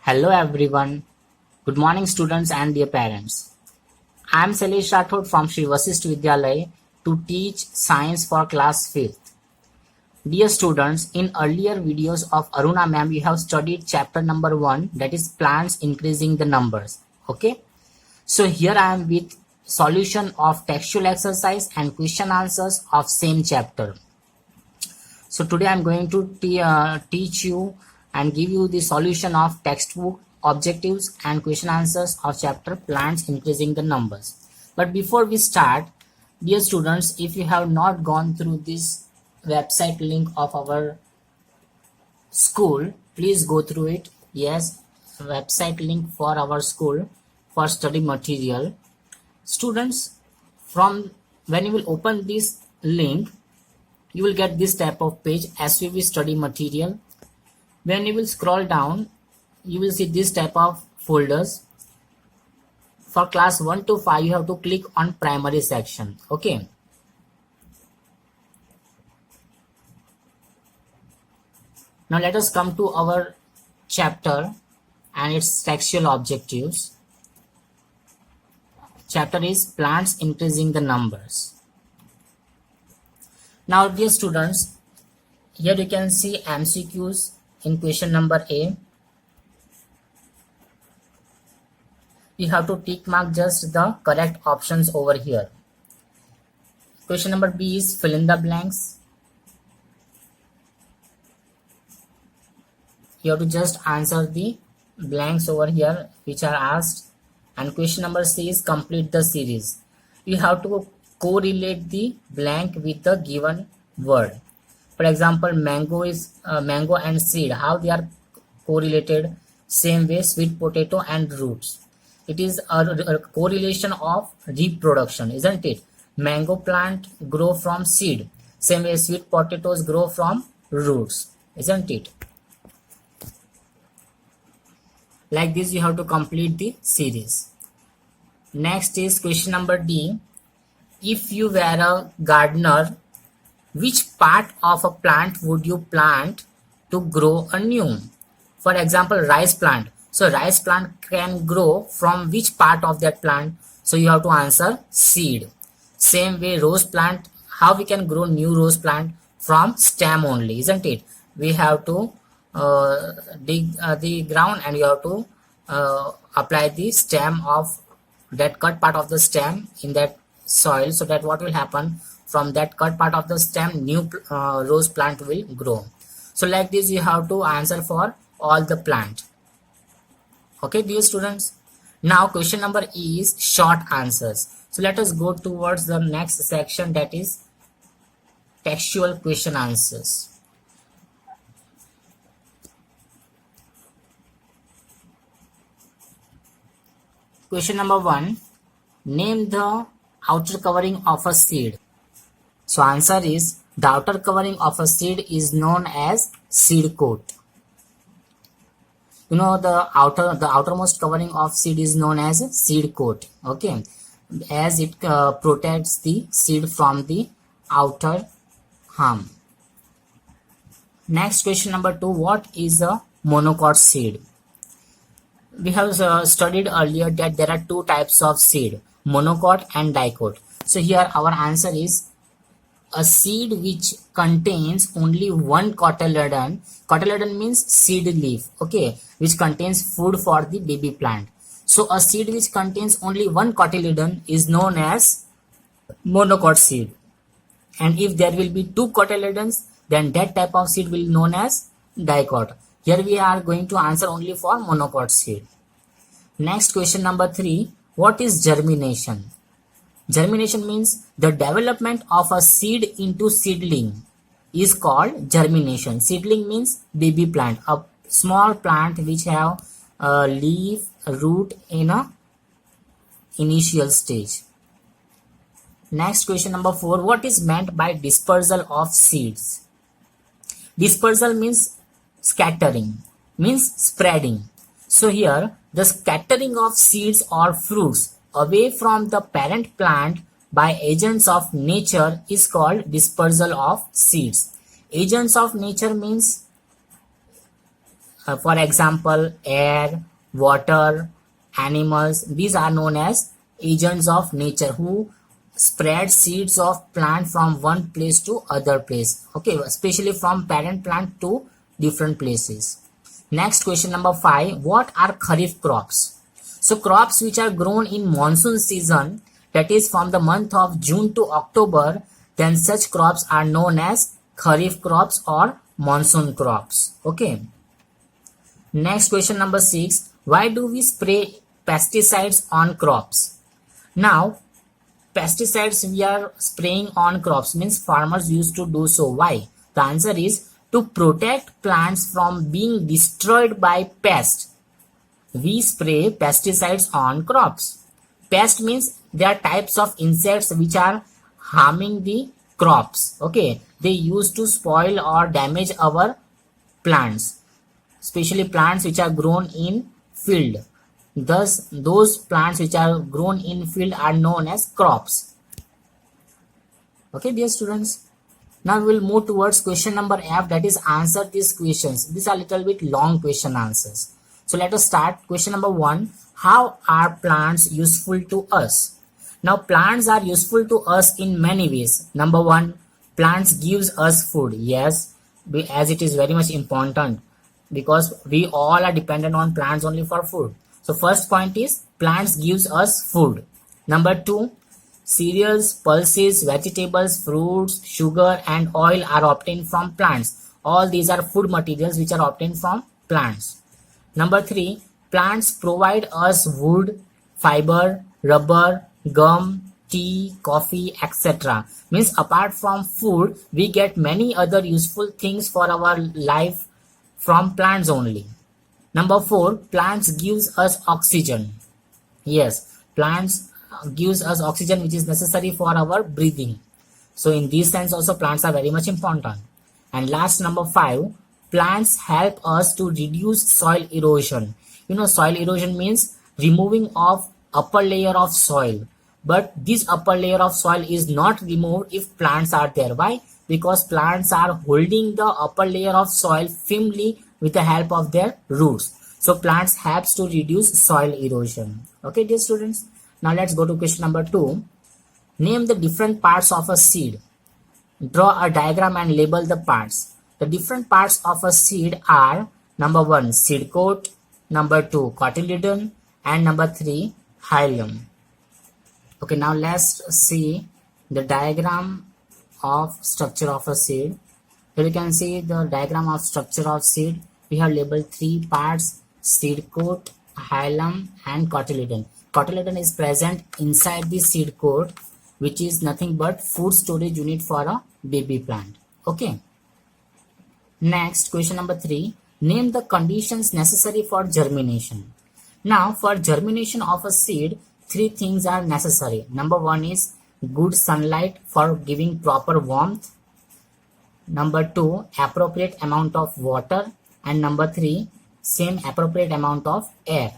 Hello everyone. Good morning students and dear parents. I am Sailesh Rathod from Shri Vasisht Vidyalay to teach science for class 5th. Dear students, in earlier videos of Aruna ma'am we have studied chapter number 1, that is plants increasing the numbers. Okay. So here I am with solution of textual exercise and question answers of same chapter. So today I am going to teach you and give you the solution of textbook objectives and question answers of chapter plants increasing the numbers. But before we start, dear students, if you have not gone through this website link of our school, please go through it. Yes, website link for our school for study material. Students, from when you will open this link, you will get this type of page, SVV study material. When you will scroll down, you will see this type of folders. For class 1 to 5, you have to click on primary section. Okay. Now let us come to our chapter and its textual objectives. Chapter is plants increasing the numbers. Now dear students, here you can see MCQs in question number A. You have to tick mark just the correct options over here. Question number B is fill in the blanks. You have to just answer the blanks over here which are asked. And question number C is complete the series. You have to correlate the blank with the given word. For example, mango is mango and seed. How they are correlated? Same way, sweet potato and roots. It is a correlation of reproduction, isn't it? Mango plant grow from seed. Same way, sweet potatoes grow from roots, isn't it? Like this, you have to complete the series. Next is question number D. If you were a gardener, which part of a plant would you plant to grow anew? For example, rice plant. So rice plant can grow from which part of that plant? So you have to answer seed. Same way, rose plant. How we can grow new rose plant? From stem only, isn't it? We have to dig the ground and you have to apply the stem of that cut part of the stem in that soil, so that what will happen, from that cut part of the stem new rose plant will grow. So like this you have to answer for all the plant. Okay dear students, now question number E is short answers. So let us go towards the next section, that is textual question answers. Question number 1, name the outer covering of a seed. So answer is, the outer covering of a seed is known as seed coat. You know, the outermost covering of seed is known as seed coat. Okay, as it protects the seed from the outer harm. Next question number 2, what is a monocot seed? We have studied earlier that there are two types of seed, monocot and dicot. So here our answer is a seed which contains only one cotyledon. Cotyledon means seed leaf, okay, which contains food for the baby plant. So a seed which contains only one cotyledon is known as monocot seed. And if there will be two cotyledons, then that type of seed will be known as dicot. Here we are going to answer only for monocot seed. Next question number 3, what is germination? Germination means the development of a seed into seedling is called germination. Seedling means baby plant, a small plant which have a leaf, a root in a initial stage. Next question number 4, what is meant by dispersal of seeds? Dispersal means scattering, means spreading. So here the scattering of seeds or fruits away from the parent plant by agents of nature is called dispersal of seeds. Agents of nature means For example, air, water, animals, these are known as agents of nature who spread seeds of plant from one place to other place. Okay, especially from parent plant to different places. Next, question number 5. What are kharif crops? So crops which are grown in monsoon season, that is from the month of June to October, then such crops are known as kharif crops or monsoon crops. Okay. Next, question number 6. Why do we spray pesticides on crops? Now, pesticides we are spraying on crops means farmers used to do so. Why? The answer is to protect plants from being destroyed by pests. We spray pesticides on crops. Pest means there are types of insects which are harming the crops. Okay, they used to spoil or damage our plants, especially plants which are grown in field. Thus, those plants which are grown in field are known as crops. Okay, dear students. Now we will move towards question number F, that is answer these questions. These are little bit long question answers. So let us start. Question number 1. How are plants useful to us? Now plants are useful to us in many ways. Number 1, plants gives us food. Yes, as it is very much important because we all are dependent on plants only for food. So first point is plants gives us food. Number 2, cereals, pulses, vegetables, fruits, sugar and oil are obtained from plants. All these are food materials which are obtained from plants. Number 3, plants provide us wood, fiber, rubber, gum, tea, coffee, etc. Means apart from food, we get many other useful things for our life from plants only. Number 4, plants gives us oxygen. Yes, plants gives us oxygen which is necessary for our breathing. So in this sense also plants are very much important. And last, number 5, plants help us to reduce soil erosion. You know, soil erosion means removing of upper layer of soil. But this upper layer of soil is not removed if plants are there. Why? Because plants are holding the upper layer of soil firmly with the help of their roots. So plants helps to reduce soil erosion. Okay, dear students. Now let's go to question number 2. Name the different parts of a seed. Draw a diagram and label the parts. The different parts of a seed are number 1, seed coat, number 2, cotyledon, and number 3, hilum. Okay, now let's see the diagram of structure of a seed. Here you can see the diagram of structure of seed. We have labeled 3 parts: seed coat, hilum, and cotyledon. Cotyledon is present inside the seed coat, which is nothing but food storage unit for a baby plant. Okay. Next, question number 3. Name the conditions necessary for germination. Now, for germination of a seed, 3 things are necessary. Number 1 is good sunlight for giving proper warmth. Number 2, appropriate amount of water. And number 3, same appropriate amount of air.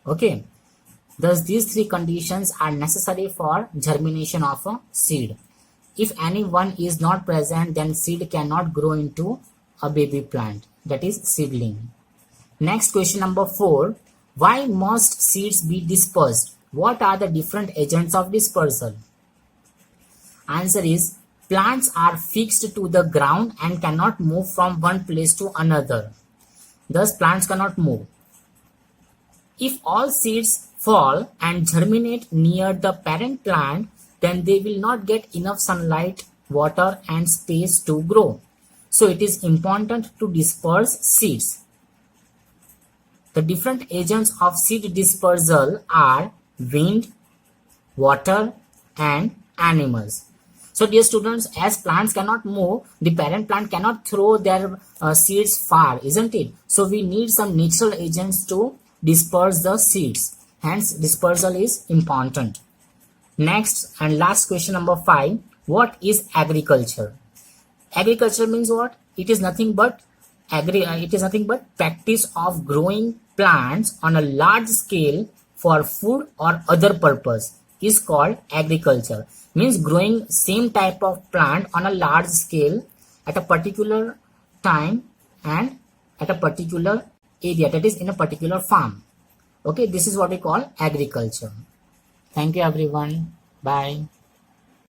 Okay. Thus, these 3 conditions are necessary for germination of a seed. If any one is not present, then seed cannot grow into a baby plant, that is seedling. Next, question number 4. Why must seeds be dispersed? What are the different agents of dispersal? Answer is plants are fixed to the ground and cannot move from one place to another. Thus, plants cannot move. If all seeds fall and germinate near the parent plant, then they will not get enough sunlight, water, and space to grow. So it is important to disperse seeds. The different agents of seed dispersal are wind, water, and animals. So dear students, as plants cannot move, the parent plant cannot throw their seeds far, isn't it? So we need some natural agents to disperse the seeds. Hence, dispersal is important. Next and last, question number 5. What is agriculture? Agriculture means what? It is nothing but practice of growing plants on a large scale for food or other purpose is called agriculture. Means growing same type of plant on a large scale at a particular time and at a particular area, that is in a particular farm. Okay, this is what we call agriculture. Thank you everyone. Bye.